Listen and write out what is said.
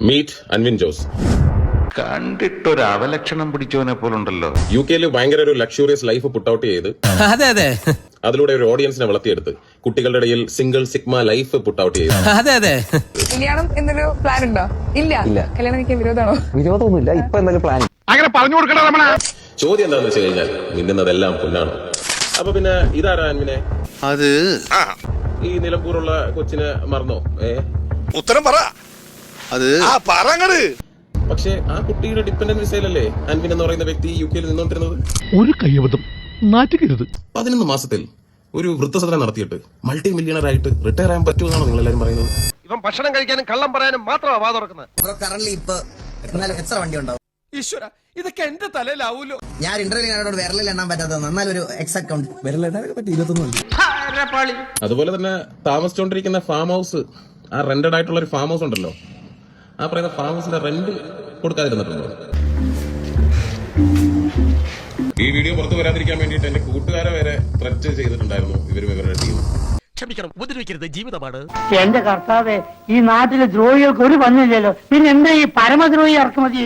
Meet Anvin Jose. കണ്ടിട്ടൊരു അവലക്ഷണം പിടിച്ചവനെ പോലുണ്ടല്ലോ. UK ഭയങ്കര ഒരു luxurious life put out ചെയ്ത് അതെ അതെ അതിലൂടെ ഒരു ഓഡിയൻസിനെ വളർത്തിയെടുത്ത് കുട്ടികളുടെ ഇടയിൽ single sigma life put out ചെയ്ത്. അതെ അതെ. കല്യാണം എന്നൊരു പ്ലാൻ ഉണ്ടോ? ഇല്ല. കല്യാണം എനിക്ക് വിരോധമാണോ? വിരോധമൊന്നുമില്ല. ഇപ്പൊ എന്തെങ്കിലും പ്ലാൻ അങ്ങനെ പറഞ്ഞു കൊടുക്കണ. ചോദ്യം എന്താണെന്ന് വെച്ച് കഴിഞ്ഞാൽ മിന്നുന്നതെല്ലാം പൊന്നാണ്. അപ്പൊ പിന്നെ ഇതാരാ അൻവിനെ? അത് ഈ നിലമ്പൂറുള്ള കൊച്ചിനെ മറന്നോ? ഉത്തരം പറ. അത് പറങ്ങട്. പക്ഷെ ആ കുട്ടിയുടെ ഡിപെൻഡന്റ് വിസയിലല്ലേ അൻവിൻ എന്ന് പറയുന്ന വ്യക്തി UK നിന്നോണ്ടിരുന്നത്. ഒരു കയ്യബദ്ധം നാറ്റുകരുത്. 11 മാസത്തിൽ ഒരു വൃദ്ധസദനം നടത്തിയിട്ട് മൾട്ടി മില്യണർ ആയിട്ട് റിട്ടയർ ആകാൻ പറ്റുമെന്നാണോ നിങ്ങൾ എല്ലാവരും പറയുന്നത്? ഇവൻ ഭക്ഷണം കഴിക്കാനും കള്ളം പറയാനും മാത്രമാണ് വാ തുറക്കുന്നത്. എത്ര വണ്ടി ഉണ്ടാവും? ഈശ്വര, ഇതൊക്കെ എന്റെ തലയിലാവൂലോ. ഞാൻ ഇന്റർവ്യൂ വിരലിൽ എണ്ണാൻ പറ്റാത്ത നന്നാലൊരു എക്സാക്ട് കൗണ്ട് വിരലിടാൻ പറ്റി 21. അതുപോലെ തന്നെ താമസിച്ചുകൊണ്ടിരിക്കുന്ന ഫാം ഹൗസ്, ആ റെന്റഡ് ആയിട്ടുള്ള ഒരു ഫാം ഹൗസ് ഉണ്ടല്ലോ, ആ പറയുന്ന ഫാം ഹൗസിന്റെ റെന്റ് കൊടുക്കാതിരുന്നിട്ടുണ്ടോ? ഈ വീഡിയോ പുറത്തു വരാതിരിക്കാൻ വേണ്ടിയിട്ട് എന്റെ കൂട്ടുകാരെ വരെ ത്രെറ്റ് ചെയ്തിട്ടുണ്ടായിരുന്നു ഇവരുടെ ടീം. ക്ഷമിക്കണം, ഉപദ്രവിക്കരുത്, ജീവിതമാണ്. എന്റെ കർത്താവേ, ഈ നാട്ടിലെ ദ്രോഹികൾക്ക് ഒരു പഞ്ഞില്ലല്ലോ, പിന്നെ എന്താ ഈ പരമദ്രോഹി ഇറക്കുമതി?